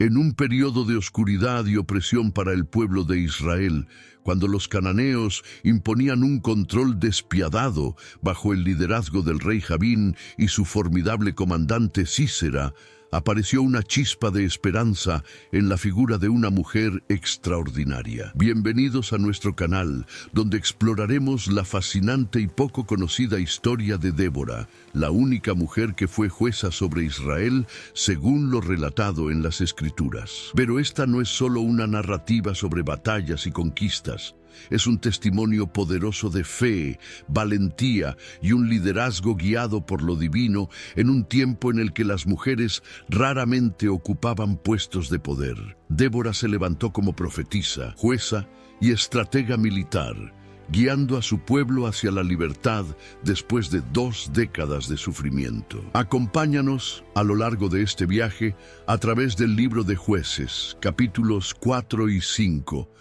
En un periodo de oscuridad y opresión para el pueblo de Israel, cuando los cananeos imponían un control despiadado bajo el liderazgo del rey Jabín y su formidable comandante Sísera, apareció una chispa de esperanza en la figura de una mujer extraordinaria. Bienvenidos a nuestro canal, donde exploraremos la fascinante y poco conocida historia de Débora, la única mujer que fue jueza sobre Israel, según lo relatado en las Escrituras. Pero esta no es solo una narrativa sobre batallas y conquistas. Es un testimonio poderoso de fe, valentía y un liderazgo guiado por lo divino en un tiempo en el que las mujeres raramente ocupaban puestos de poder. Débora se levantó como profetisa, jueza y estratega militar, guiando a su pueblo hacia la libertad después de 2 décadas de sufrimiento. Acompáñanos a lo largo de este viaje a través del libro de Jueces, capítulos 4 y 5,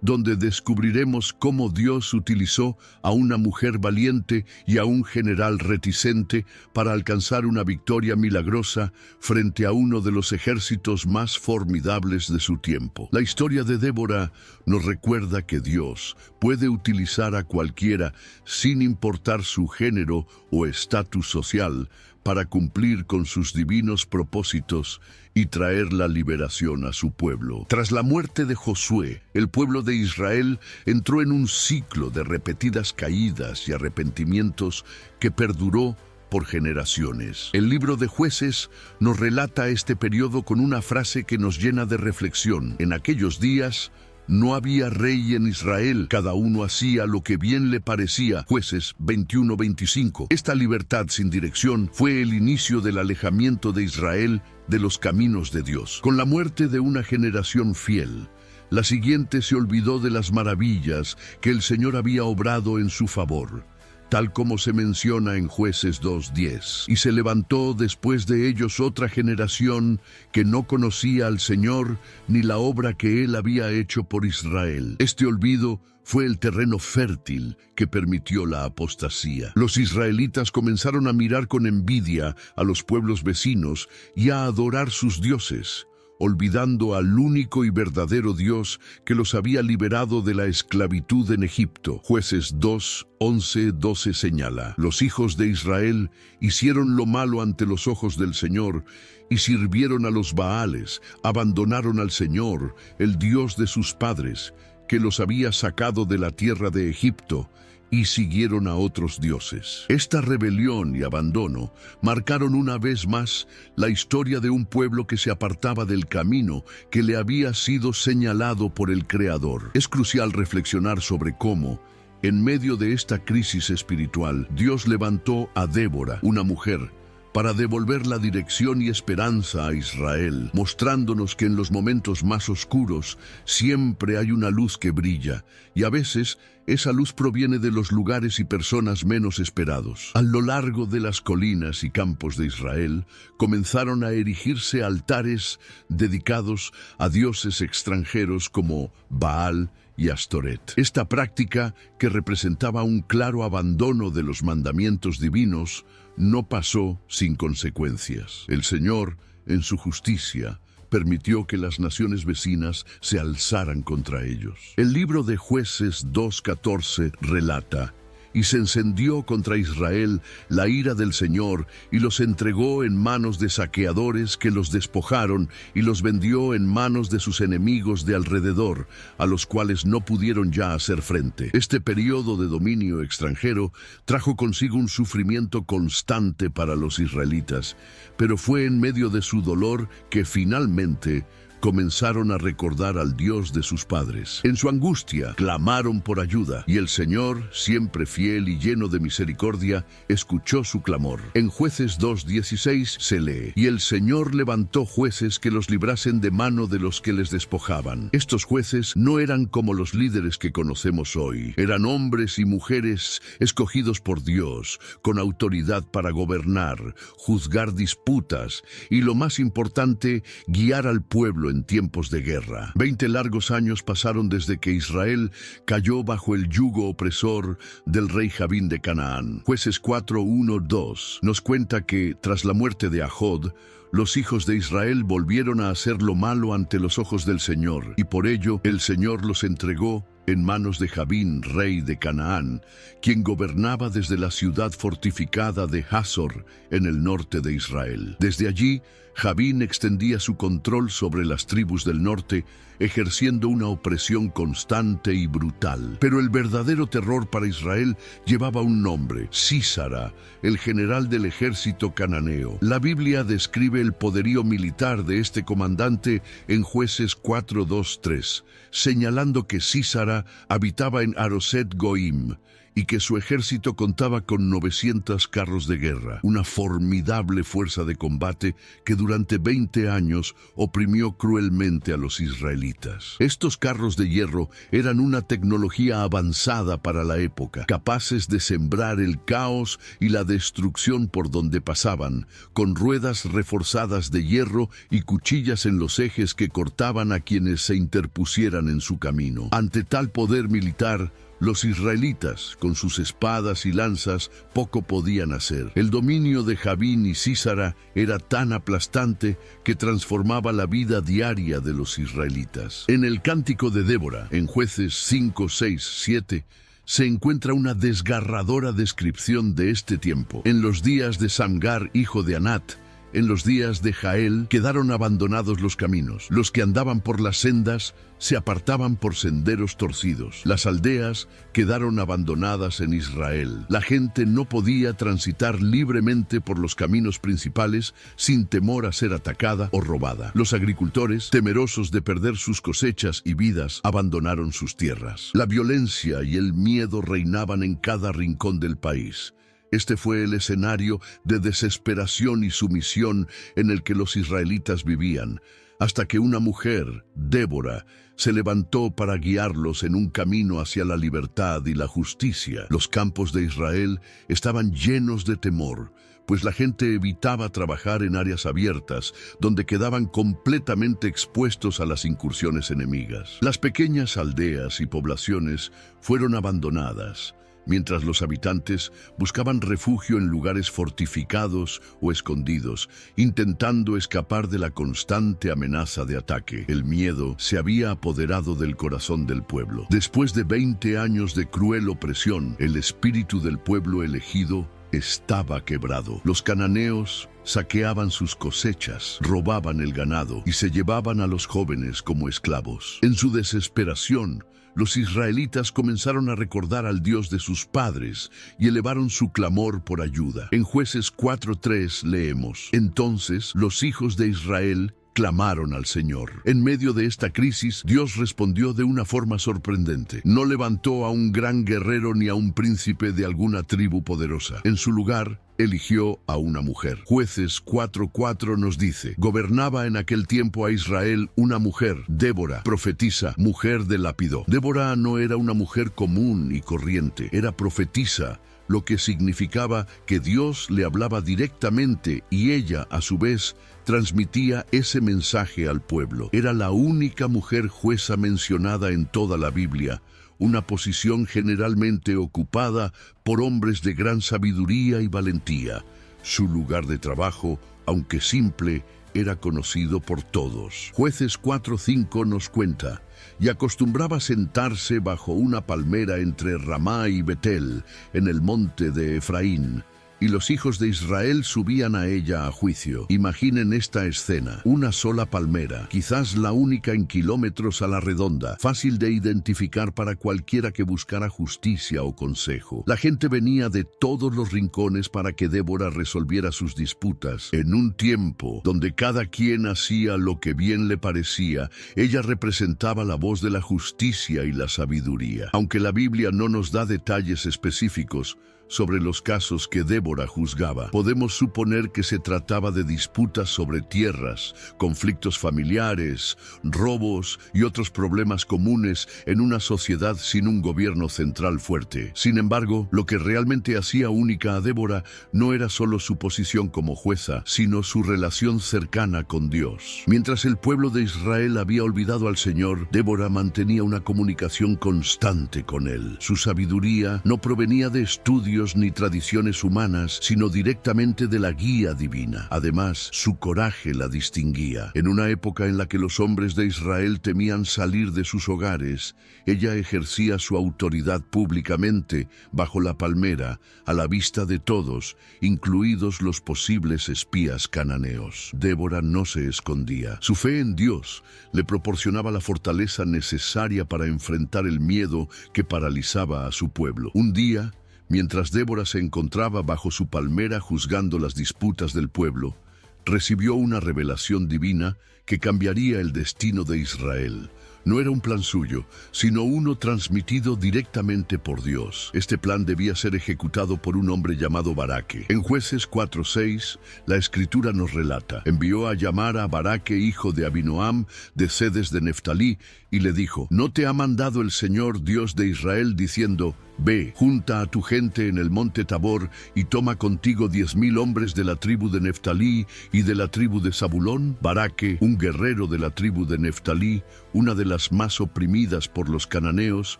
donde descubriremos cómo Dios utilizó a una mujer valiente y a un general reticente para alcanzar una victoria milagrosa frente a uno de los ejércitos más formidables de su tiempo. La historia de Débora nos recuerda que Dios puede utilizar a cualquiera sin importar su género o estatus social para cumplir con sus divinos propósitos y traer la liberación a su pueblo. Tras la muerte de Josué, el pueblo de Israel entró en un ciclo de repetidas caídas y arrepentimientos que perduró por generaciones. El libro de Jueces nos relata este periodo con una frase que nos llena de reflexión. En aquellos días no había rey en Israel, cada uno hacía lo que bien le parecía. Jueces 21-25. Esta libertad sin dirección fue el inicio del alejamiento de Israel de los caminos de Dios. Con la muerte de una generación fiel, la siguiente se olvidó de las maravillas que el Señor había obrado en su favor, tal como se menciona en Jueces 2:10. Y se levantó después de ellos otra generación que no conocía al Señor ni la obra que Él había hecho por Israel. Este olvido fue el terreno fértil que permitió la apostasía. Los israelitas comenzaron a mirar con envidia a los pueblos vecinos y a adorar sus dioses, olvidando al único y verdadero Dios que los había liberado de la esclavitud en Egipto. Jueces 2:11-12 señala: los hijos de Israel hicieron lo malo ante los ojos del Señor y sirvieron a los Baales, abandonaron al Señor, el Dios de sus padres, que los había sacado de la tierra de Egipto, y siguieron a otros dioses. Esta rebelión y abandono marcaron una vez más la historia de un pueblo que se apartaba del camino que le había sido señalado por el Creador. Es crucial reflexionar sobre cómo, en medio de esta crisis espiritual, Dios levantó a Débora, una mujer, para devolver la dirección y esperanza a Israel, mostrándonos que en los momentos más oscuros siempre hay una luz que brilla, y a veces esa luz proviene de los lugares y personas menos esperados. A lo largo de las colinas y campos de Israel comenzaron a erigirse altares dedicados a dioses extranjeros como Baal y Astoret. Esta práctica, que representaba un claro abandono de los mandamientos divinos, no pasó sin consecuencias. El Señor, en su justicia, permitió que las naciones vecinas se alzaran contra ellos. El libro de Jueces 2:14 relata: y se encendió contra Israel la ira del Señor, y los entregó en manos de saqueadores que los despojaron, y los vendió en manos de sus enemigos de alrededor, a los cuales no pudieron ya hacer frente. Este periodo de dominio extranjero trajo consigo un sufrimiento constante para los israelitas, pero fue en medio de su dolor que finalmente comenzaron a recordar al Dios de sus padres. En su angustia, clamaron por ayuda, y el Señor, siempre fiel y lleno de misericordia, escuchó su clamor. En Jueces 2:16 se lee: y el Señor levantó jueces que los librasen de mano de los que les despojaban. Estos jueces no eran como los líderes que conocemos hoy. Eran hombres y mujeres escogidos por Dios, con autoridad para gobernar, juzgar disputas y, lo más importante, guiar al pueblo pueblo en tiempos de guerra. 20 largos años pasaron desde que Israel cayó bajo el yugo opresor del rey Jabín de Canaán. Jueces 4:1-2 nos cuenta que, tras la muerte de Ahod, los hijos de Israel volvieron a hacer lo malo ante los ojos del Señor, y por ello el Señor los entregó en manos de Jabín, rey de Canaán, quien gobernaba desde la ciudad fortificada de Hazor, en el norte de Israel. Desde allí, Jabín extendía su control sobre las tribus del norte, ejerciendo una opresión constante y brutal. Pero el verdadero terror para Israel llevaba un nombre: Sísara, el general del ejército cananeo. La Biblia describe el poderío militar de este comandante en Jueces 4:2-3, señalando que Sísara habitaba en Aroset Goim y que su ejército contaba con 900 carros de guerra, una formidable fuerza de combate que durante 20 años oprimió cruelmente a los israelitas. Estos carros de hierro eran una tecnología avanzada para la época, capaces de sembrar el caos y la destrucción por donde pasaban, con ruedas reforzadas de hierro y cuchillas en los ejes que cortaban a quienes se interpusieran en su camino. Ante tal poder militar, los israelitas, con sus espadas y lanzas, poco podían hacer. El dominio de Jabín y Sísara era tan aplastante que transformaba la vida diaria de los israelitas. En el Cántico de Débora, en Jueces 5, 6, 7, se encuentra una desgarradora descripción de este tiempo. En los días de Samgar, hijo de Anat, en los días de Jael, quedaron abandonados los caminos. Los que andaban por las sendas se apartaban por senderos torcidos. Las aldeas quedaron abandonadas en Israel. La gente no podía transitar libremente por los caminos principales sin temor a ser atacada o robada. Los agricultores, temerosos de perder sus cosechas y vidas, abandonaron sus tierras. La violencia y el miedo reinaban en cada rincón del país. Este fue el escenario de desesperación y sumisión en el que los israelitas vivían, hasta que una mujer, Débora, se levantó para guiarlos en un camino hacia la libertad y la justicia. Los campos de Israel estaban llenos de temor, pues la gente evitaba trabajar en áreas abiertas, donde quedaban completamente expuestos a las incursiones enemigas. Las pequeñas aldeas y poblaciones fueron abandonadas, mientras los habitantes buscaban refugio en lugares fortificados o escondidos, intentando escapar de la constante amenaza de ataque. El miedo se había apoderado del corazón del pueblo. Después de 20 años de cruel opresión, el espíritu del pueblo elegido estaba quebrado. Los cananeos saqueaban sus cosechas, robaban el ganado y se llevaban a los jóvenes como esclavos. En su desesperación, los israelitas comenzaron a recordar al Dios de sus padres y elevaron su clamor por ayuda. En Jueces 4:3 leemos: Entonces los hijos de Israel clamaron al Señor. En medio de esta crisis, Dios respondió de una forma sorprendente. No levantó a un gran guerrero ni a un príncipe de alguna tribu poderosa. En su lugar, eligió a una mujer. Jueces 4:4 nos dice: Gobernaba en aquel tiempo a Israel una mujer, Débora, profetisa, mujer de Lapido. Débora no era una mujer común y corriente, era profetisa, lo que significaba que Dios le hablaba directamente y ella, a su vez, transmitía ese mensaje al pueblo. Era la única mujer jueza mencionada en toda la Biblia, una posición generalmente ocupada por hombres de gran sabiduría y valentía. Su lugar de trabajo, aunque simple, era conocido por todos. Jueces 4:5 nos cuenta: y acostumbraba sentarse bajo una palmera entre Ramá y Betel, en el monte de Efraín, y los hijos de Israel subían a ella a juicio. Imaginen esta escena: una sola palmera, quizás la única en kilómetros a la redonda, fácil de identificar para cualquiera que buscara justicia o consejo. La gente venía de todos los rincones para que Débora resolviera sus disputas. En un tiempo donde cada quien hacía lo que bien le parecía, ella representaba la voz de la justicia y la sabiduría. Aunque la Biblia no nos da detalles específicos, sobre los casos que Débora juzgaba. Podemos suponer que se trataba de disputas sobre tierras, conflictos familiares, robos y otros problemas comunes en una sociedad sin un gobierno central fuerte. Sin embargo, lo que realmente hacía única a Débora no era solo su posición como jueza, sino su relación cercana con Dios. Mientras el pueblo de Israel había olvidado al Señor, Débora mantenía una comunicación constante con Él. Su sabiduría no provenía de estudios ni tradiciones humanas, sino directamente de la guía divina. Además, su coraje la distinguía. En una época en la que los hombres de Israel temían salir de sus hogares, ella ejercía su autoridad públicamente, bajo la palmera, a la vista de todos, incluidos los posibles espías cananeos. Débora no se escondía. Su fe en Dios le proporcionaba la fortaleza necesaria para enfrentar el miedo que paralizaba a su pueblo. Un día, mientras Débora se encontraba bajo su palmera juzgando las disputas del pueblo, recibió una revelación divina que cambiaría el destino de Israel. No era un plan suyo, sino uno transmitido directamente por Dios. Este plan debía ser ejecutado por un hombre llamado Baraque. En Jueces 4:6, la Escritura nos relata: envió a llamar a Baraque, hijo de Abinoam, de Cedes de Neftalí, y le dijo: ¿no te ha mandado el Señor, Dios de Israel, diciendo: ve, junta a tu gente en el monte Tabor y toma contigo 10,000 hombres de la tribu de Neftalí y de la tribu de Zabulón? Baraque, un guerrero de la tribu de Neftalí, una de las más oprimidas por los cananeos,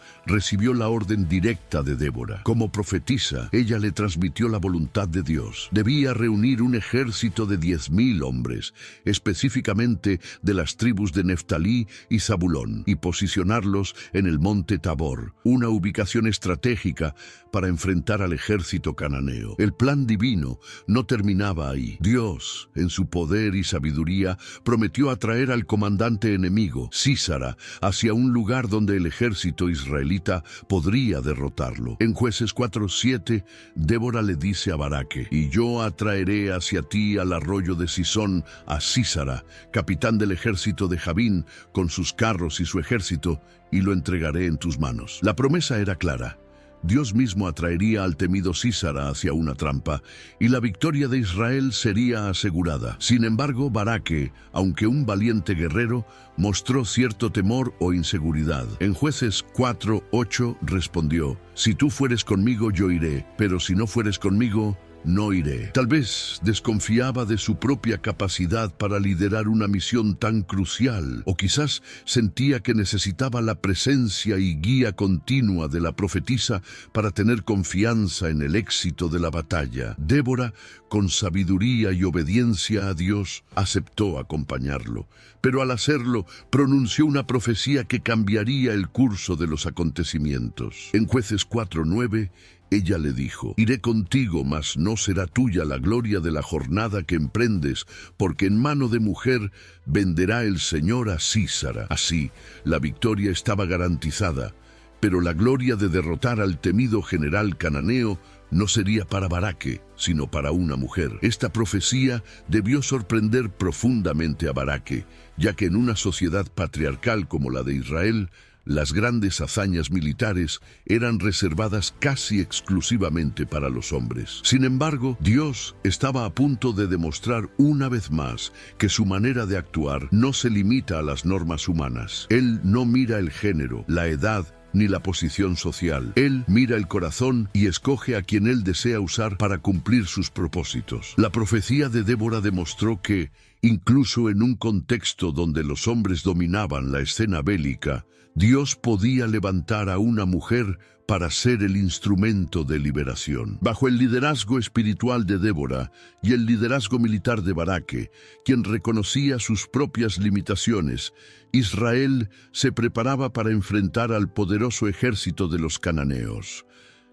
recibió la orden directa de Débora. Como profetisa, ella le transmitió la voluntad de Dios. Debía reunir un ejército de 10,000 hombres, específicamente de las tribus de Neftalí y Zabulón, y posicionarlos en el monte Tabor, una ubicación estratégica para enfrentar al ejército cananeo. El plan divino no terminaba ahí. Dios, en su poder y sabiduría, prometió atraer al comandante enemigo, Sísara, hacia un lugar donde el ejército israelita podría derrotarlo. En Jueces 4:7, Débora le dice a Baraque: y yo atraeré hacia ti al arroyo de Sisón a Sísara, capitán del ejército de Jabín, con sus carros y su ejército, y lo entregaré en tus manos. La promesa era clara. Dios mismo atraería al temido Sísara hacia una trampa, y la victoria de Israel sería asegurada. Sin embargo, Baraque, aunque un valiente guerrero, mostró cierto temor o inseguridad. En Jueces 4:8 respondió: si tú fueres conmigo, yo iré, pero si no fueres conmigo, no iré. Tal vez desconfiaba de su propia capacidad para liderar una misión tan crucial, o quizás sentía que necesitaba la presencia y guía continua de la profetisa para tener confianza en el éxito de la batalla. Débora, con sabiduría y obediencia a Dios, aceptó acompañarlo, pero al hacerlo, pronunció una profecía que cambiaría el curso de los acontecimientos. En Jueces 4:9, ella le dijo: iré contigo, mas no será tuya la gloria de la jornada que emprendes, porque en mano de mujer venderá el Señor a Sísara. Así, la victoria estaba garantizada, pero la gloria de derrotar al temido general cananeo no sería para Baraque, sino para una mujer. Esta profecía debió sorprender profundamente a Baraque, ya que en una sociedad patriarcal como la de Israel, las grandes hazañas militares eran reservadas casi exclusivamente para los hombres. Sin embargo, Dios estaba a punto de demostrar una vez más que su manera de actuar no se limita a las normas humanas. Él no mira el género, la edad, ni la posición social. Él mira el corazón y escoge a quien Él desea usar para cumplir sus propósitos. La profecía de Débora demostró que, incluso en un contexto donde los hombres dominaban la escena bélica, Dios podía levantar a una mujer para ser el instrumento de liberación. Bajo el liderazgo espiritual de Débora y el liderazgo militar de Baraque, quien reconocía sus propias limitaciones, Israel se preparaba para enfrentar al poderoso ejército de los cananeos.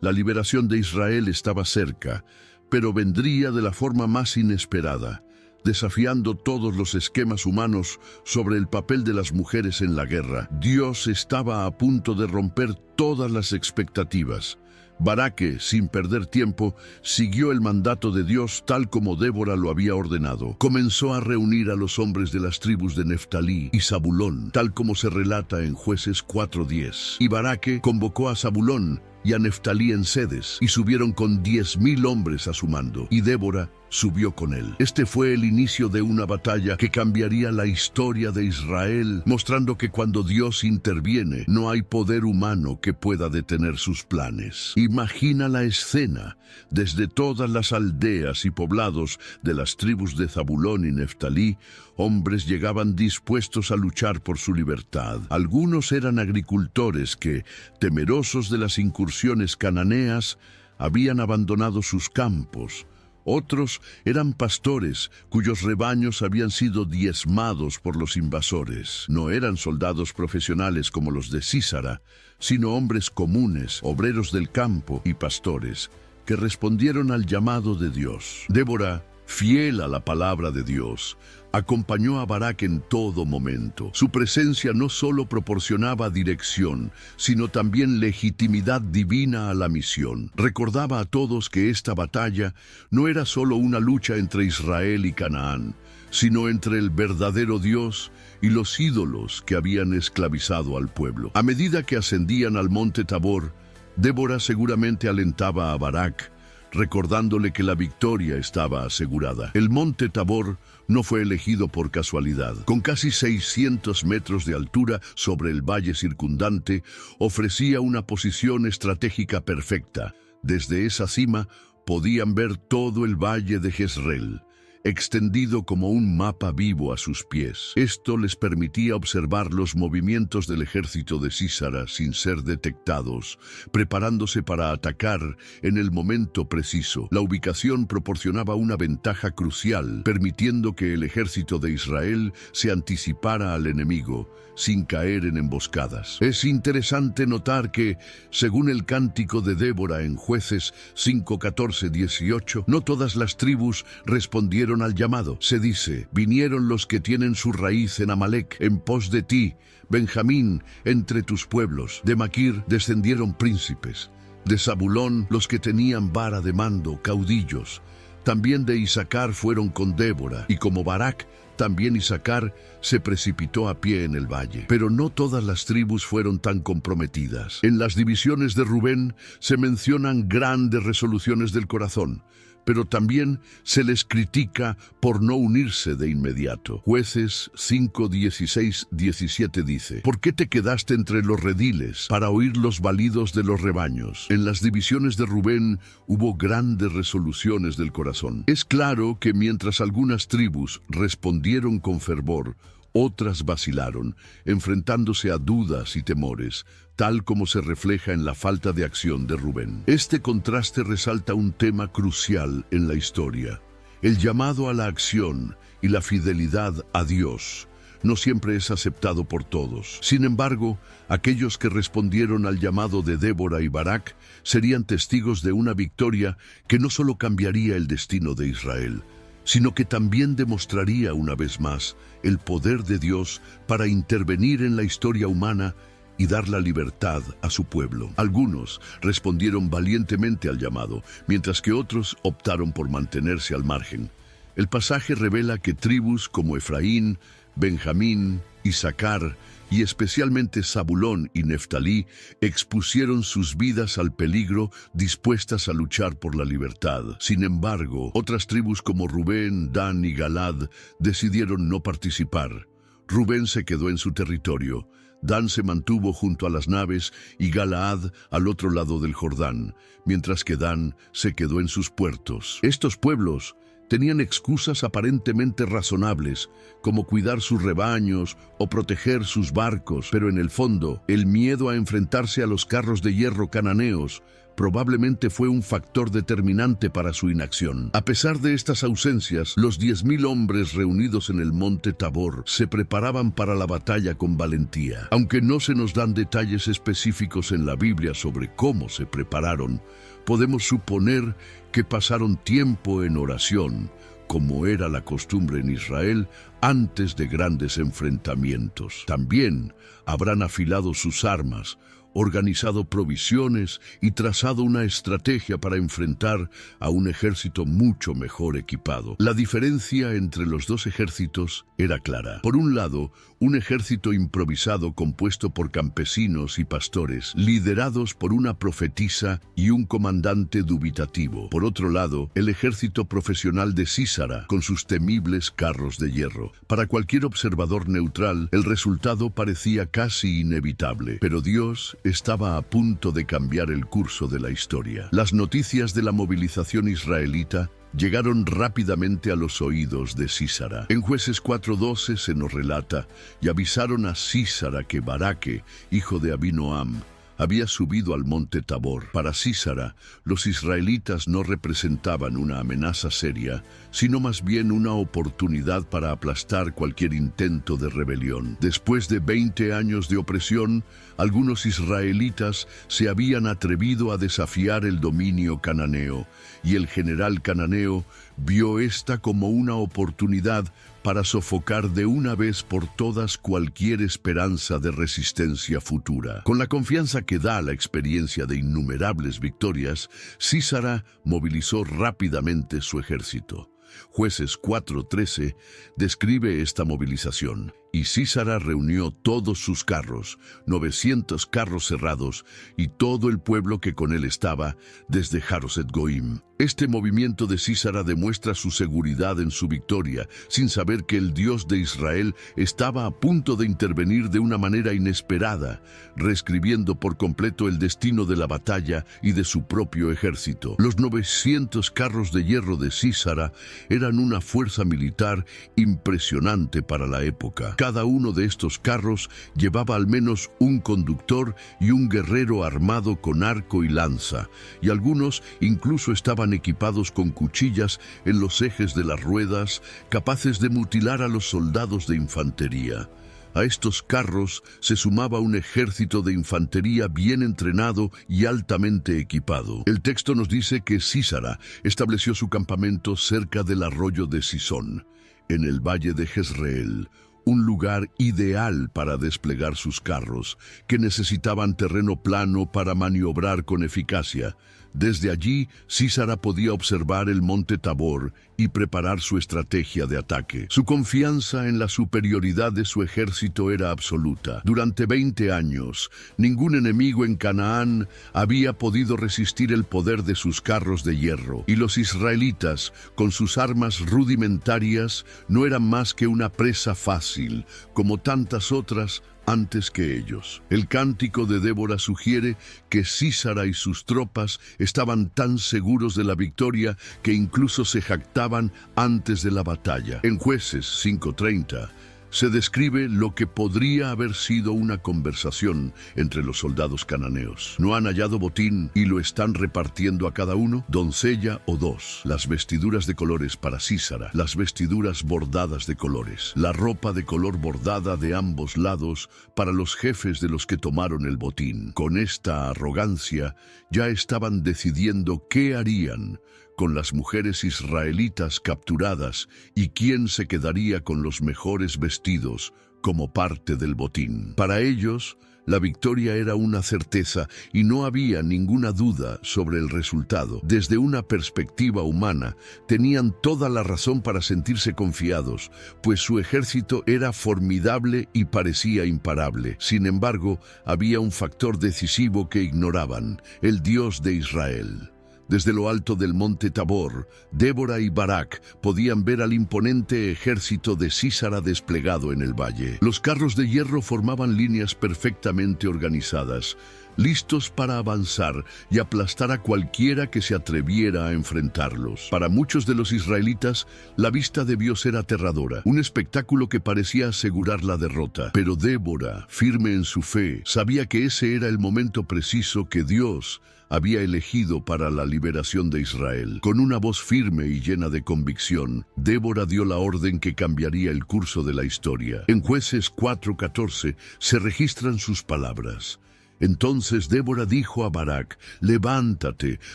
La liberación de Israel estaba cerca, pero vendría de la forma más inesperada, desafiando todos los esquemas humanos sobre el papel de las mujeres en la guerra. Dios estaba a punto de romper todas las expectativas. Baraque, sin perder tiempo, siguió el mandato de Dios tal como Débora lo había ordenado. Comenzó a reunir a los hombres de las tribus de Neftalí y Zabulón, tal como se relata en Jueces 4:10. Y Baraque convocó a Zabulón, y a Neftalí en Sedes, y subieron con 10,000 hombres a su mando, y Débora subió con él. Este fue el inicio de una batalla que cambiaría la historia de Israel, mostrando que cuando Dios interviene, no hay poder humano que pueda detener sus planes. Imagina la escena. Desde todas las aldeas y poblados de las tribus de Zabulón y Neftalí, hombres llegaban dispuestos a luchar por su libertad. Algunos eran agricultores que, temerosos de las incursiones cananeas, habían abandonado sus campos. Otros eran pastores cuyos rebaños habían sido diezmados por los invasores. No eran soldados profesionales como los de Sísara, sino hombres comunes, obreros del campo y pastores, que respondieron al llamado de Dios. Débora, fiel a la palabra de Dios, acompañó a Barak en todo momento. Su presencia no solo proporcionaba dirección, sino también legitimidad divina a la misión. Recordaba a todos que esta batalla no era solo una lucha entre Israel y Canaán, sino entre el verdadero Dios y los ídolos que habían esclavizado al pueblo. A medida que ascendían al monte Tabor, Débora seguramente alentaba a Barak, recordándole que la victoria estaba asegurada. El monte Tabor no fue elegido por casualidad. Con casi 600 metros de altura sobre el valle circundante, ofrecía una posición estratégica perfecta. Desde esa cima podían ver todo el valle de Jezreel, extendido como un mapa vivo a sus pies. Esto les permitía observar los movimientos del ejército de Sísara sin ser detectados, preparándose para atacar en el momento preciso. La ubicación proporcionaba una ventaja crucial, permitiendo que el ejército de Israel se anticipara al enemigo, sin caer en emboscadas. Es interesante notar que, según el cántico de Débora en Jueces 5:14-18, no todas las tribus respondieron al llamado. Se dice: vinieron los que tienen su raíz en Amalec, en pos de ti, Benjamín, entre tus pueblos. De Maquir descendieron príncipes, de Zabulón los que tenían vara de mando, caudillos. También de Isaacar fueron con Débora, y como Barak, también Isaacar se precipitó a pie en el valle. Pero no todas las tribus fueron tan comprometidas. En las divisiones de Rubén se mencionan grandes resoluciones del corazón, pero también se les critica por no unirse de inmediato. Jueces 5:16-17 dice: ¿por qué te quedaste entre los rediles para oír los balidos de los rebaños? En las divisiones de Rubén hubo grandes resoluciones del corazón. Es claro que mientras algunas tribus respondieron con fervor, otras vacilaron, enfrentándose a dudas y temores, tal como se refleja en la falta de acción de Rubén. Este contraste resalta un tema crucial en la historia: el llamado a la acción y la fidelidad a Dios no siempre es aceptado por todos. Sin embargo, aquellos que respondieron al llamado de Débora y Barak serían testigos de una victoria que no solo cambiaría el destino de Israel, sino que también demostraría una vez más el poder de Dios para intervenir en la historia humana y dar la libertad a su pueblo. Algunos respondieron valientemente al llamado, mientras que otros optaron por mantenerse al margen. El pasaje revela que tribus como Efraín, Benjamín, Isaacar y especialmente Zabulón y Neftalí expusieron sus vidas al peligro, dispuestas a luchar por la libertad. Sin embargo, otras tribus como Rubén, Dan y Galad decidieron no participar. Rubén se quedó en su territorio, Dan se mantuvo junto a las naves y Galaad al otro lado del Jordán, mientras que Dan se quedó en sus puertos. Estos pueblos tenían excusas aparentemente razonables, como cuidar sus rebaños o proteger sus barcos, pero en el fondo, el miedo a enfrentarse a los carros de hierro cananeos probablemente fue un factor determinante para su inacción. A pesar de estas ausencias, los 10,000 hombres reunidos en el monte Tabor se preparaban para la batalla con valentía. Aunque no se nos dan detalles específicos en la Biblia sobre cómo se prepararon, podemos suponer que pasaron tiempo en oración, como era la costumbre en Israel, antes de grandes enfrentamientos. También habrán afilado sus armas, organizado provisiones y trazado una estrategia para enfrentar a un ejército mucho mejor equipado. La diferencia entre los dos ejércitos era clara. Por un lado, un ejército improvisado compuesto por campesinos y pastores, liderados por una profetisa y un comandante dubitativo. Por otro lado, el ejército profesional de Sísara, con sus temibles carros de hierro. Para cualquier observador neutral, el resultado parecía casi inevitable, pero Dios estaba a punto de cambiar el curso de la historia. Las noticias de la movilización israelita llegaron rápidamente a los oídos de Sísara. En Jueces 4:12 se nos relata: y avisaron a Sísara que Baraque, hijo de Abinoam, había subido al monte Tabor. Para Sísara, los israelitas no representaban una amenaza seria, sino más bien una oportunidad para aplastar cualquier intento de rebelión. Después de 20 años de opresión, algunos israelitas se habían atrevido a desafiar el dominio cananeo, y el general cananeo vio esta como una oportunidad para sofocar de una vez por todas cualquier esperanza de resistencia futura. Con la confianza que da la experiencia de innumerables victorias, Sísara movilizó rápidamente su ejército. Jueces 4:13 describe esta movilización. Y Sísara reunió todos sus carros, 900 carros cerrados, y todo el pueblo que con él estaba, desde Jaroset Goim. Este movimiento de Sísara demuestra su seguridad en su victoria, sin saber que el Dios de Israel estaba a punto de intervenir de una manera inesperada, reescribiendo por completo el destino de la batalla y de su propio ejército. Los 900 carros de hierro de Sísara eran una fuerza militar impresionante para la época. Cada uno de estos carros llevaba al menos un conductor y un guerrero armado con arco y lanza, y algunos incluso estaban equipados con cuchillas en los ejes de las ruedas, capaces de mutilar a los soldados de infantería. A estos carros se sumaba un ejército de infantería bien entrenado y altamente equipado. El texto nos dice que Sísara estableció su campamento cerca del arroyo de Sisón, en el valle de Jezreel, un lugar ideal para desplegar sus carros, que necesitaban terreno plano para maniobrar con eficacia. Desde allí, Sísara podía observar el monte Tabor y preparar su estrategia de ataque. Su confianza en la superioridad de su ejército era absoluta. Durante 20 años, ningún enemigo en Canaán había podido resistir el poder de sus carros de hierro, y los israelitas, con sus armas rudimentarias, no eran más que una presa fácil, como tantas otras antes que ellos. El cántico de Débora sugiere que Sísara y sus tropas estaban tan seguros de la victoria que incluso se jactaban antes de la batalla. En Jueces 5:30 se describe lo que podría haber sido una conversación entre los soldados cananeos. ¿No han hallado botín y lo están repartiendo a cada uno? Doncella o dos. Las vestiduras de colores para Sísara, las vestiduras bordadas de colores, la ropa de color bordada de ambos lados para los jefes de los que tomaron el botín. Con esta arrogancia ya estaban decidiendo qué harían con las mujeres israelitas capturadas y quién se quedaría con los mejores vestidos como parte del botín. Para ellos, la victoria era una certeza y no había ninguna duda sobre el resultado. Desde una perspectiva humana, tenían toda la razón para sentirse confiados, pues su ejército era formidable y parecía imparable. Sin embargo, había un factor decisivo que ignoraban: el Dios de Israel. Desde lo alto del monte Tabor, Débora y Barak podían ver al imponente ejército de Sísara desplegado en el valle. Los carros de hierro formaban líneas perfectamente organizadas, listos para avanzar y aplastar a cualquiera que se atreviera a enfrentarlos. Para muchos de los israelitas, la vista debió ser aterradora, un espectáculo que parecía asegurar la derrota. Pero Débora, firme en su fe, sabía que ese era el momento preciso que Dios había elegido para la liberación de Israel. Con una voz firme y llena de convicción, Débora dio la orden que cambiaría el curso de la historia. En Jueces 4:14 se registran sus palabras: Entonces Débora dijo a Barak: «Levántate,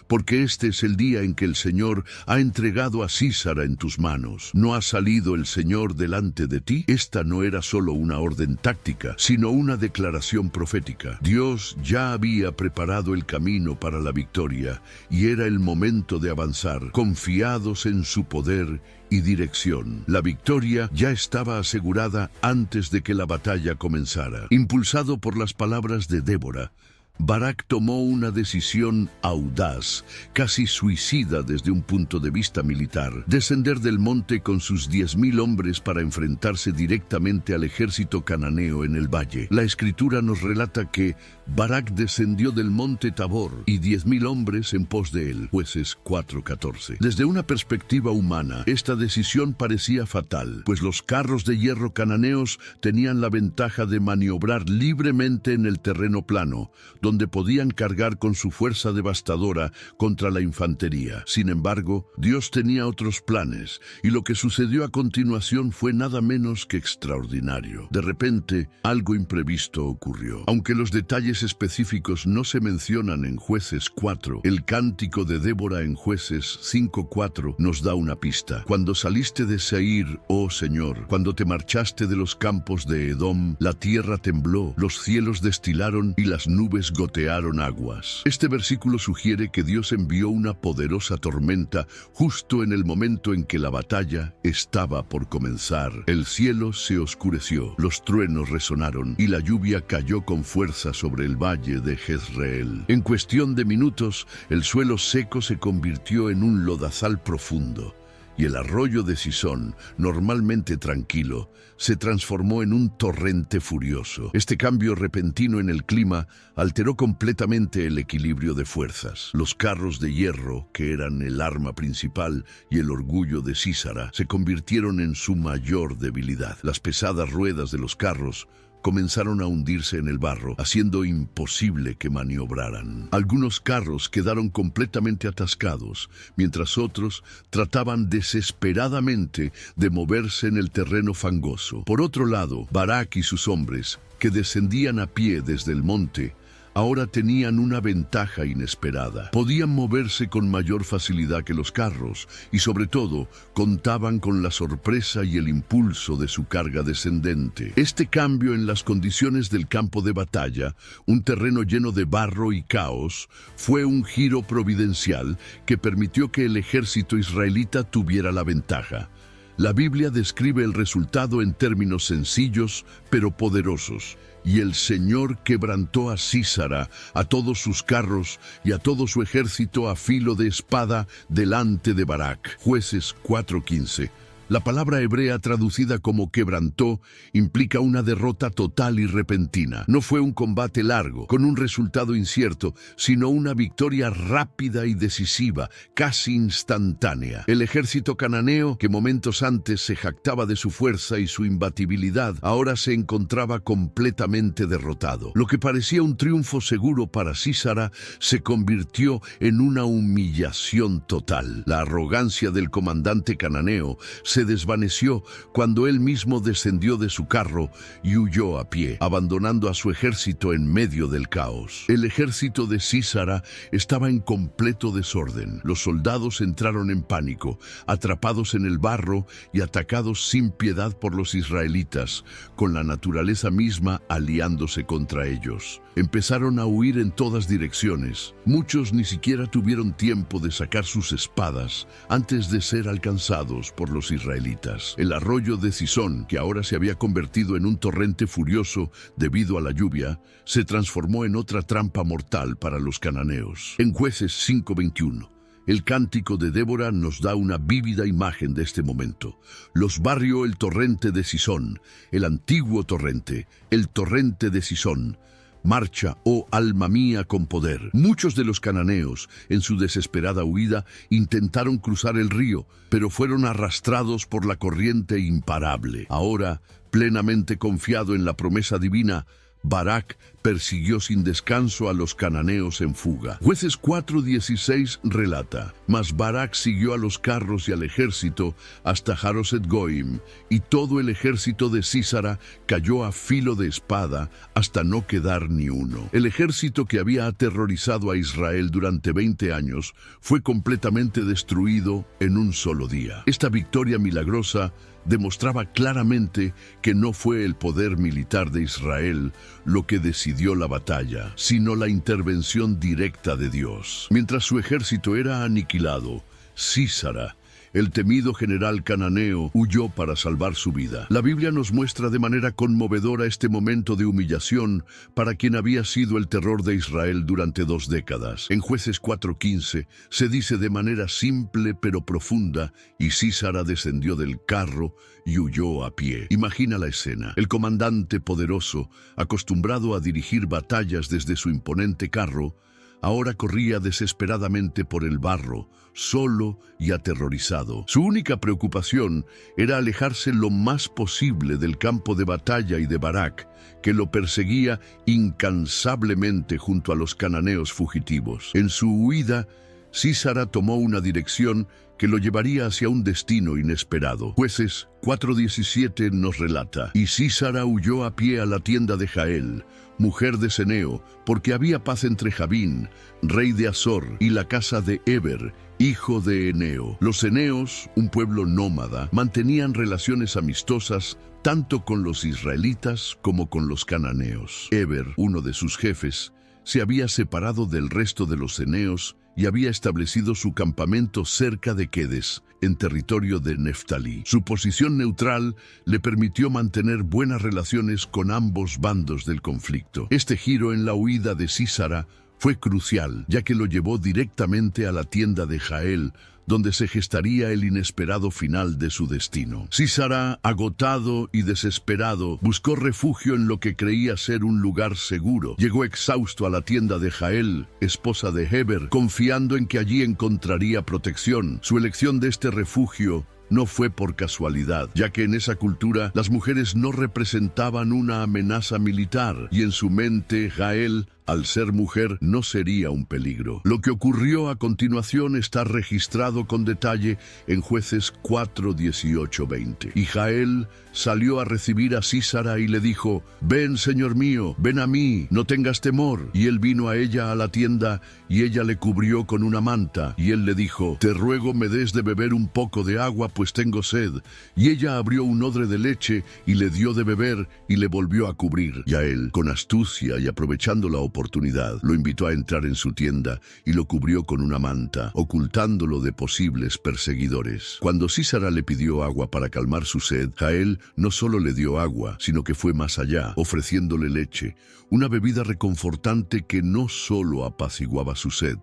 porque este es el día en que el Señor ha entregado a Sísara en tus manos. ¿No ha salido el Señor delante de ti?». Esta no era solo una orden táctica, sino una declaración profética. Dios ya había preparado el camino para la victoria, y era el momento de avanzar, confiados en su poder y dirección. La victoria ya estaba asegurada antes de que la batalla comenzara. Impulsado por las palabras de Débora, Barak tomó una decisión audaz, casi suicida desde un punto de vista militar: descender del monte con sus 10.000 hombres para enfrentarse directamente al ejército cananeo en el valle. La escritura nos relata que Barak descendió del monte Tabor y 10.000 hombres en pos de él. Jueces 4:14. Desde una perspectiva humana, esta decisión parecía fatal, pues los carros de hierro cananeos tenían la ventaja de maniobrar libremente en el terreno plano, donde podían cargar con su fuerza devastadora contra la infantería. Sin embargo, Dios tenía otros planes, y lo que sucedió a continuación fue nada menos que extraordinario. De repente, algo imprevisto ocurrió. Aunque los detalles específicos no se mencionan en Jueces 4, el cántico de Débora en Jueces 5:4 nos da una pista. Cuando saliste de Seir, oh Señor, cuando te marchaste de los campos de Edom, la tierra tembló, los cielos destilaron y las nubes gotearon aguas. Este versículo sugiere que Dios envió una poderosa tormenta justo en el momento en que la batalla estaba por comenzar. El cielo se oscureció, los truenos resonaron y la lluvia cayó con fuerza sobre el valle de Jezreel. En cuestión de minutos, el suelo seco se convirtió en un lodazal profundo, y el arroyo de Cisón, normalmente tranquilo, se transformó en un torrente furioso. Este cambio repentino en el clima alteró completamente el equilibrio de fuerzas. Los carros de hierro, que eran el arma principal y el orgullo de Sísara, se convirtieron en su mayor debilidad. Las pesadas ruedas de los carros comenzaron a hundirse en el barro, haciendo imposible que maniobraran. Algunos carros quedaron completamente atascados, mientras otros trataban desesperadamente de moverse en el terreno fangoso. Por otro lado, Barak y sus hombres, que descendían a pie desde el monte, ahora tenían una ventaja inesperada. Podían moverse con mayor facilidad que los carros y, sobre todo, contaban con la sorpresa y el impulso de su carga descendente. Este cambio en las condiciones del campo de batalla, un terreno lleno de barro y caos, fue un giro providencial que permitió que el ejército israelita tuviera la ventaja. La Biblia describe el resultado en términos sencillos pero poderosos. Y el Señor quebrantó a Sísara, a todos sus carros y a todo su ejército a filo de espada delante de Barak. Jueces 4:15. La palabra hebrea traducida como quebrantó implica una derrota total y repentina. No fue un combate largo, con un resultado incierto, sino una victoria rápida y decisiva, casi instantánea. El ejército cananeo, que momentos antes se jactaba de su fuerza y su imbatibilidad, ahora se encontraba completamente derrotado. Lo que parecía un triunfo seguro para Sísara se convirtió en una humillación total. La arrogancia del comandante cananeo se desvaneció cuando él mismo descendió de su carro y huyó a pie, abandonando a su ejército en medio del caos. El ejército de Sísara estaba en completo desorden. Los soldados entraron en pánico, atrapados en el barro y atacados sin piedad por los israelitas, con la naturaleza misma aliándose contra ellos. Empezaron a huir en todas direcciones. Muchos ni siquiera tuvieron tiempo de sacar sus espadas antes de ser alcanzados por los israelitas. El arroyo de Cisón, que ahora se había convertido en un torrente furioso debido a la lluvia, se transformó en otra trampa mortal para los cananeos. En Jueces 5:21, el cántico de Débora nos da una vívida imagen de este momento. Los barrió el torrente de Cisón, el antiguo torrente, el torrente de Cisón. Marcha, oh alma mía, con poder. Muchos de los cananeos, en su desesperada huida, intentaron cruzar el río, pero fueron arrastrados por la corriente imparable. Ahora, plenamente confiado en la promesa divina, Barak persiguió sin descanso a los cananeos en fuga. Jueces 4:16 relata: Mas Barak siguió a los carros y al ejército hasta Haroset Goim, y todo el ejército de Sísara cayó a filo de espada hasta no quedar ni uno. El ejército que había aterrorizado a Israel durante 20 años fue completamente destruido en un solo día. Esta victoria milagrosa demostraba claramente que no fue el poder militar de Israel lo que decidió la batalla, sino la intervención directa de Dios. Mientras su ejército era aniquilado, Sísara, el temido general cananeo, huyó para salvar su vida. La Biblia nos muestra de manera conmovedora este momento de humillación para quien había sido el terror de Israel durante 2 décadas. En Jueces 4:15 se dice de manera simple pero profunda: y Sísara descendió del carro y huyó a pie. Imagina la escena. El comandante poderoso, acostumbrado a dirigir batallas desde su imponente carro, ahora corría desesperadamente por el barro, solo y aterrorizado. Su única preocupación era alejarse lo más posible del campo de batalla y de Barak, que lo perseguía incansablemente junto a los cananeos fugitivos. En su huida, Sísara tomó una dirección que lo llevaría hacia un destino inesperado. Jueces 4:17 nos relata: y Sísara huyó a pie a la tienda de Jael, mujer de Seneo, porque había paz entre Jabín, rey de Azor, y la casa de Eber, hijo de Eneo. Los eneos, un pueblo nómada, mantenían relaciones amistosas tanto con los israelitas como con los cananeos. Eber, uno de sus jefes, se había separado del resto de los eneos y había establecido su campamento cerca de Quedes, en territorio de Neftalí. Su posición neutral le permitió mantener buenas relaciones con ambos bandos del conflicto. Este giro en la huida de Sísara fue crucial, ya que lo llevó directamente a la tienda de Jael, donde se gestaría el inesperado final de su destino. Sísara, agotado y desesperado, buscó refugio en lo que creía ser un lugar seguro. Llegó exhausto a la tienda de Jael, esposa de Heber, confiando en que allí encontraría protección. Su elección de este refugio no fue por casualidad, ya que en esa cultura las mujeres no representaban una amenaza militar, y en su mente Jael, al ser mujer, no sería un peligro. Lo que ocurrió a continuación está registrado con detalle en Jueces 4:18-20. Y Jael salió a recibir a Sísara y le dijo: «Ven, señor mío, ven a mí, no tengas temor». Y él vino a ella a la tienda, y ella le cubrió con una manta. Y él le dijo: «Te ruego me des de beber un poco de agua, pues tengo sed». Y ella abrió un odre de leche y le dio de beber y le volvió a cubrir. Y a él, con astucia y aprovechando la oportunidad, lo invitó a entrar en su tienda y lo cubrió con una manta, ocultándolo de posibles perseguidores. Cuando Sísara le pidió agua para calmar su sed, Jael no solo le dio agua, sino que fue más allá, ofreciéndole leche, una bebida reconfortante que no solo apaciguaba su sed,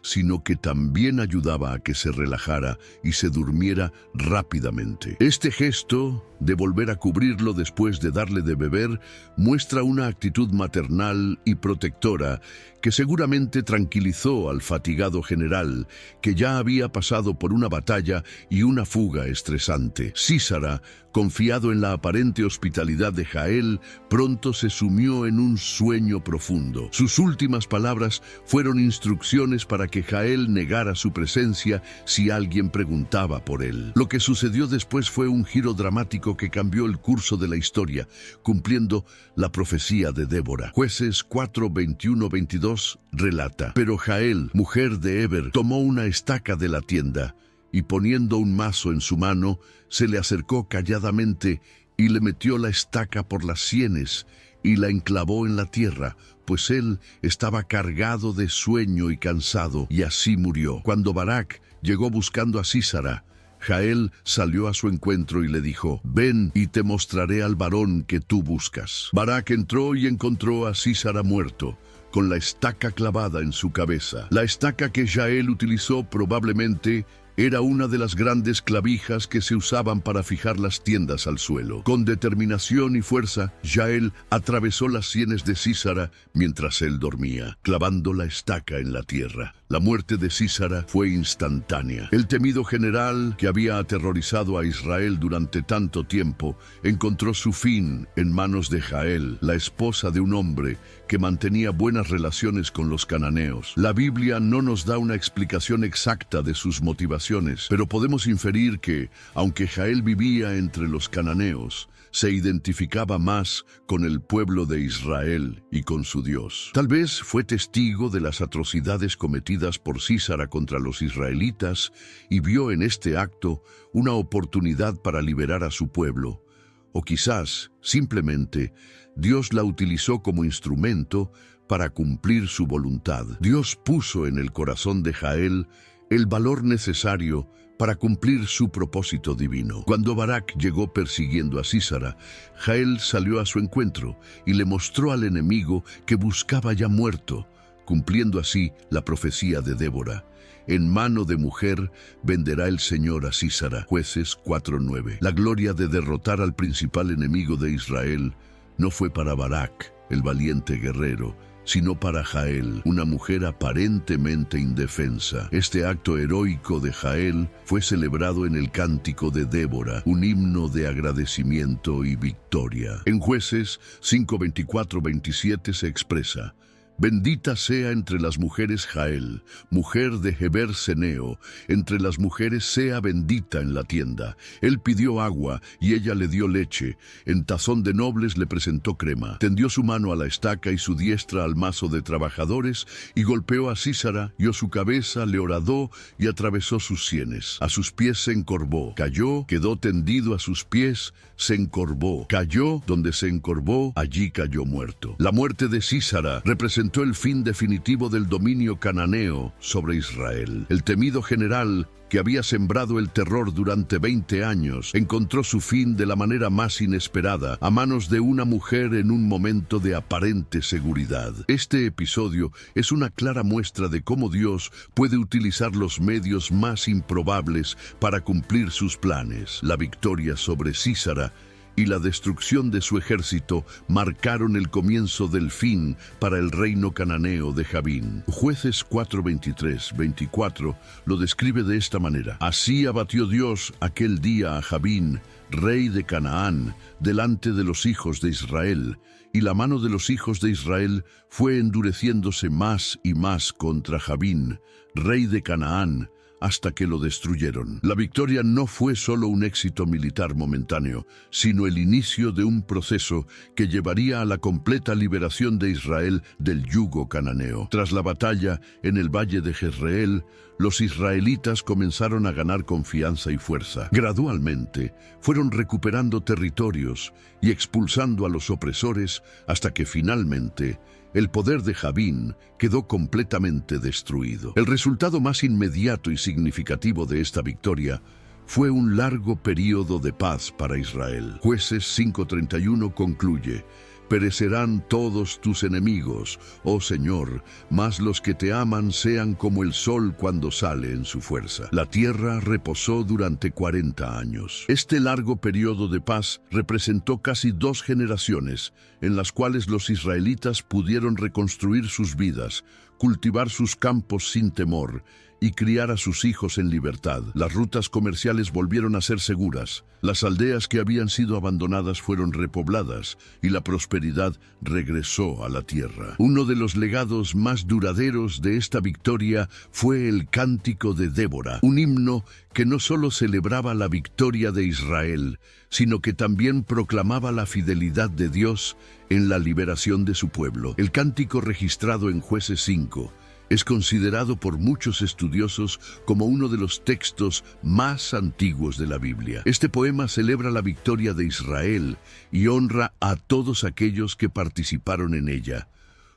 sino que también ayudaba a que se relajara y se durmiera rápidamente. Este gesto de volver a cubrirlo después de darle de beber muestra una actitud maternal y protectora que seguramente tranquilizó al fatigado general, que ya había pasado por una batalla y una fuga estresante. Sísara, confiado en la aparente hospitalidad de Jael, pronto se sumió en un sueño profundo. Sus últimas palabras fueron instrucciones para que Jael negara su presencia si alguien preguntaba por él. Lo que sucedió después fue un giro dramático que cambió el curso de la historia, cumpliendo la profecía de Débora. Jueces 4:21-22 relata: «Pero Jael, mujer de Eber, tomó una estaca de la tienda, y poniendo un mazo en su mano, se le acercó calladamente y le metió la estaca por las sienes y la enclavó en la tierra, pues él estaba cargado de sueño y cansado, y así murió». Cuando Barak llegó buscando a Sísara, Jael salió a su encuentro y le dijo: «Ven y te mostraré al varón que tú buscas». Barak entró y encontró a Sísara muerto, con la estaca clavada en su cabeza. La estaca que Jael utilizó probablemente Era una de las grandes clavijas que se usaban para fijar las tiendas al suelo. Con determinación y fuerza, Jael atravesó las sienes de Sísara mientras él dormía, clavando la estaca en la tierra. La muerte de Sísara fue instantánea. El temido general que había aterrorizado a Israel durante tanto tiempo encontró su fin en manos de Jael, la esposa de un hombre que mantenía buenas relaciones con los cananeos. La Biblia no nos da una explicación exacta de sus motivaciones, pero podemos inferir que, aunque Jael vivía entre los cananeos, se identificaba más con el pueblo de Israel y con su Dios. Tal vez fue testigo de las atrocidades cometidas por Sísara contra los israelitas y vio en este acto una oportunidad para liberar a su pueblo. O quizás, simplemente, Dios la utilizó como instrumento para cumplir su voluntad. Dios puso en el corazón de Jael el valor necesario para cumplir su propósito divino. Cuando Barak llegó persiguiendo a Sísara, Jael salió a su encuentro y le mostró al enemigo que buscaba ya muerto, cumpliendo así la profecía de Débora. En mano de mujer venderá el Señor a Sísara. Jueces 4:9. La gloria de derrotar al principal enemigo de Israel no fue para Barak, el valiente guerrero, sino para Jael, una mujer aparentemente indefensa. Este acto heroico de Jael fue celebrado en el Cántico de Débora, un himno de agradecimiento y victoria. En Jueces 5:24-27 se expresa: Bendita sea entre las mujeres Jael, mujer de Heber Seneo, entre las mujeres sea bendita en la tienda. Él pidió agua y ella le dio leche, en tazón de nobles le presentó crema. Tendió su mano a la estaca y su diestra al mazo de trabajadores, y golpeó a Sísara, dio su cabeza, le horadó y atravesó sus sienes. A sus pies se encorvó, cayó, quedó tendido a sus pies, se encorvó, cayó, donde se encorvó, allí cayó muerto. La muerte de Sísara representó el fin definitivo del dominio cananeo sobre Israel. El temido general que había sembrado el terror durante 20 años, encontró su fin de la manera más inesperada, a manos de una mujer en un momento de aparente seguridad. Este episodio es una clara muestra de cómo Dios puede utilizar los medios más improbables para cumplir sus planes. La victoria sobre Sísara y la destrucción de su ejército marcaron el comienzo del fin para el reino cananeo de Jabín. Jueces 4:23-24 lo describe de esta manera: Así abatió Dios aquel día a Jabín, rey de Canaán, delante de los hijos de Israel, y la mano de los hijos de Israel fue endureciéndose más y más contra Jabín, rey de Canaán, hasta que lo destruyeron. La victoria no fue solo un éxito militar momentáneo, sino el inicio de un proceso que llevaría a la completa liberación de Israel del yugo cananeo. Tras la batalla en el valle de Jezreel, los israelitas comenzaron a ganar confianza y fuerza. Gradualmente, fueron recuperando territorios y expulsando a los opresores hasta que finalmente el poder de Jabín quedó completamente destruido. El resultado más inmediato y significativo de esta victoria fue un largo período de paz para Israel. Jueces 5:31 concluye: Perecerán todos tus enemigos, oh Señor, mas los que te aman sean como el sol cuando sale en su fuerza. La tierra reposó durante 40 años. Este largo periodo de paz representó casi 2 generaciones, en las cuales los israelitas pudieron reconstruir sus vidas, cultivar sus campos sin temor y criar a sus hijos en libertad. Las rutas comerciales volvieron a ser seguras, las aldeas que habían sido abandonadas fueron repobladas y la prosperidad regresó a la tierra. Uno de los legados más duraderos de esta victoria fue el Cántico de Débora, un himno que no solo celebraba la victoria de Israel, sino que también proclamaba la fidelidad de Dios en la liberación de su pueblo. El cántico registrado en Jueces 5 es considerado por muchos estudiosos como uno de los textos más antiguos de la Biblia. Este poema celebra la victoria de Israel y honra a todos aquellos que participaron en ella.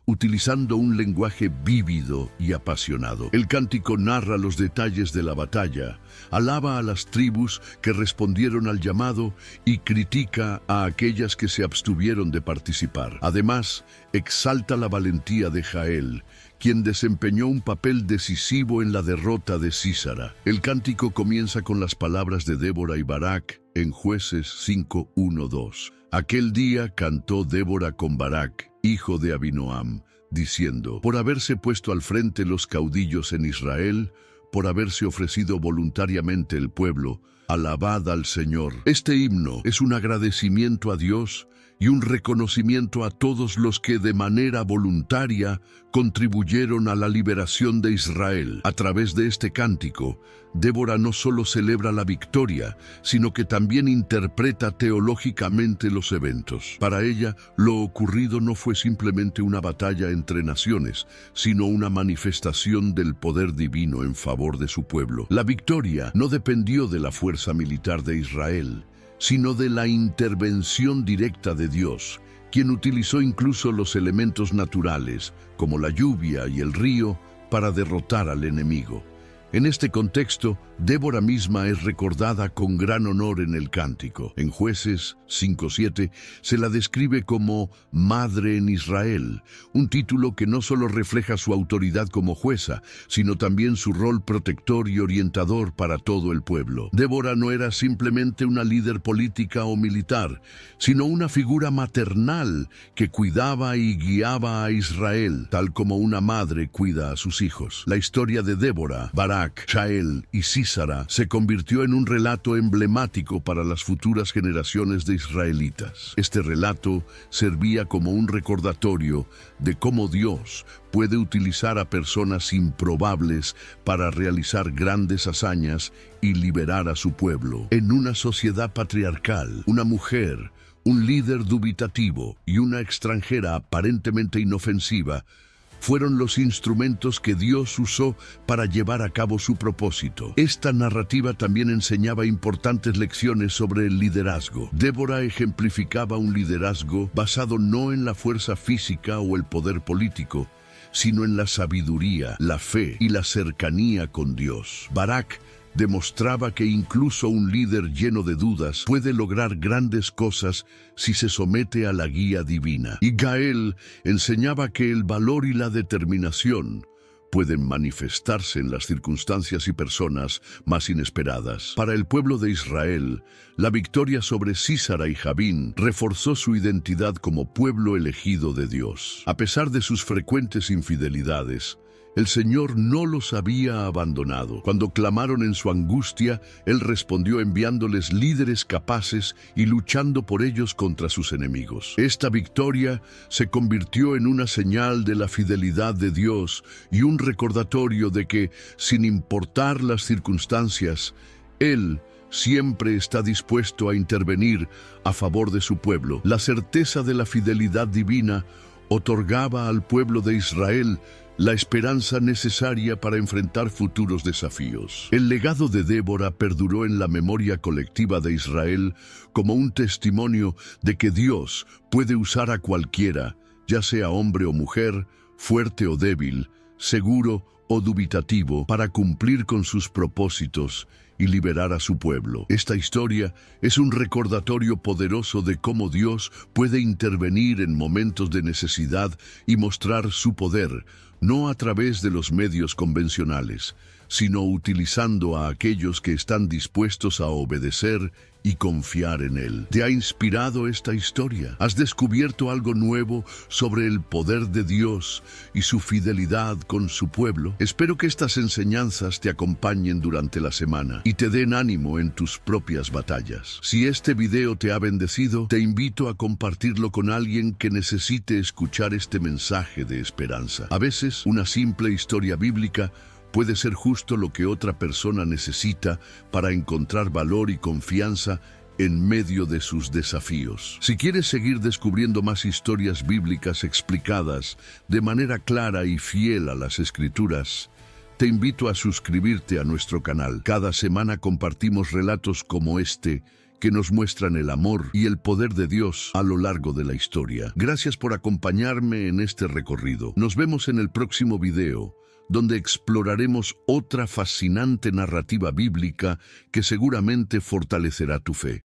utilizando un lenguaje vívido y apasionado. El cántico narra los detalles de la batalla, alaba a las tribus que respondieron al llamado y critica a aquellas que se abstuvieron de participar. Además, exalta la valentía de Jael, quien desempeñó un papel decisivo en la derrota de Sísara. El cántico comienza con las palabras de Débora y Barak en Jueces 5:1-2. Aquel día cantó Débora con Barak, hijo de Abinoam, diciendo: por haberse puesto al frente los caudillos en Israel, por haberse ofrecido voluntariamente el pueblo, alabad al Señor. Este himno es un agradecimiento a Dios y un reconocimiento a todos los que de manera voluntaria contribuyeron a la liberación de Israel. A través de este cántico, Débora no solo celebra la victoria, sino que también interpreta teológicamente los eventos. Para ella, lo ocurrido no fue simplemente una batalla entre naciones, sino una manifestación del poder divino en favor de su pueblo. La victoria no dependió de la fuerza militar de Israel, sino de la intervención directa de Dios, quien utilizó incluso los elementos naturales, como la lluvia y el río, para derrotar al enemigo. En este contexto, Débora misma es recordada con gran honor en el cántico. En Jueces 5:7 se la describe como Madre en Israel, un título que no solo refleja su autoridad como jueza, sino también su rol protector y orientador para todo el pueblo. Débora no era simplemente una líder política o militar, sino una figura maternal que cuidaba y guiaba a Israel, tal como una madre cuida a sus hijos. La historia de Débora, Barak, Jael y Sísara se convirtió en un relato emblemático para las futuras generaciones de israelitas. Este relato servía como un recordatorio de cómo Dios puede utilizar a personas improbables para realizar grandes hazañas y liberar a su pueblo. En una sociedad patriarcal, una mujer, un líder dubitativo y una extranjera aparentemente inofensiva fueron los instrumentos que Dios usó para llevar a cabo su propósito. Esta narrativa también enseñaba importantes lecciones sobre el liderazgo. Débora ejemplificaba un liderazgo basado no en la fuerza física o el poder político, sino en la sabiduría, la fe y la cercanía con Dios. Barak demostraba que incluso un líder lleno de dudas puede lograr grandes cosas si se somete a la guía divina. Y Jael enseñaba que el valor y la determinación pueden manifestarse en las circunstancias y personas más inesperadas. Para el pueblo de Israel, la victoria sobre Sísara y Jabín reforzó su identidad como pueblo elegido de Dios. A pesar de sus frecuentes infidelidades, el Señor no los había abandonado. Cuando clamaron en su angustia, Él respondió enviándoles líderes capaces y luchando por ellos contra sus enemigos. Esta victoria se convirtió en una señal de la fidelidad de Dios y un recordatorio de que, sin importar las circunstancias, Él siempre está dispuesto a intervenir a favor de su pueblo. La certeza de la fidelidad divina otorgaba al pueblo de Israel la esperanza necesaria para enfrentar futuros desafíos. El legado de Débora perduró en la memoria colectiva de Israel como un testimonio de que Dios puede usar a cualquiera, ya sea hombre o mujer, fuerte o débil, seguro o dubitativo, para cumplir con sus propósitos y liberar a su pueblo. Esta historia es un recordatorio poderoso de cómo Dios puede intervenir en momentos de necesidad y mostrar su poder, no a través de los medios convencionales, sino utilizando a aquellos que están dispuestos a obedecer y confiar en Él. ¿Te ha inspirado esta historia? ¿Has descubierto algo nuevo sobre el poder de Dios y su fidelidad con su pueblo? Espero que estas enseñanzas te acompañen durante la semana y te den ánimo en tus propias batallas. Si este video te ha bendecido, te invito a compartirlo con alguien que necesite escuchar este mensaje de esperanza. A veces, una simple historia bíblica puede ser justo lo que otra persona necesita para encontrar valor y confianza en medio de sus desafíos. Si quieres seguir descubriendo más historias bíblicas explicadas de manera clara y fiel a las Escrituras, te invito a suscribirte a nuestro canal. Cada semana compartimos relatos como este que nos muestran el amor y el poder de Dios a lo largo de la historia. Gracias por acompañarme en este recorrido. Nos vemos en el próximo video, donde exploraremos otra fascinante narrativa bíblica que seguramente fortalecerá tu fe.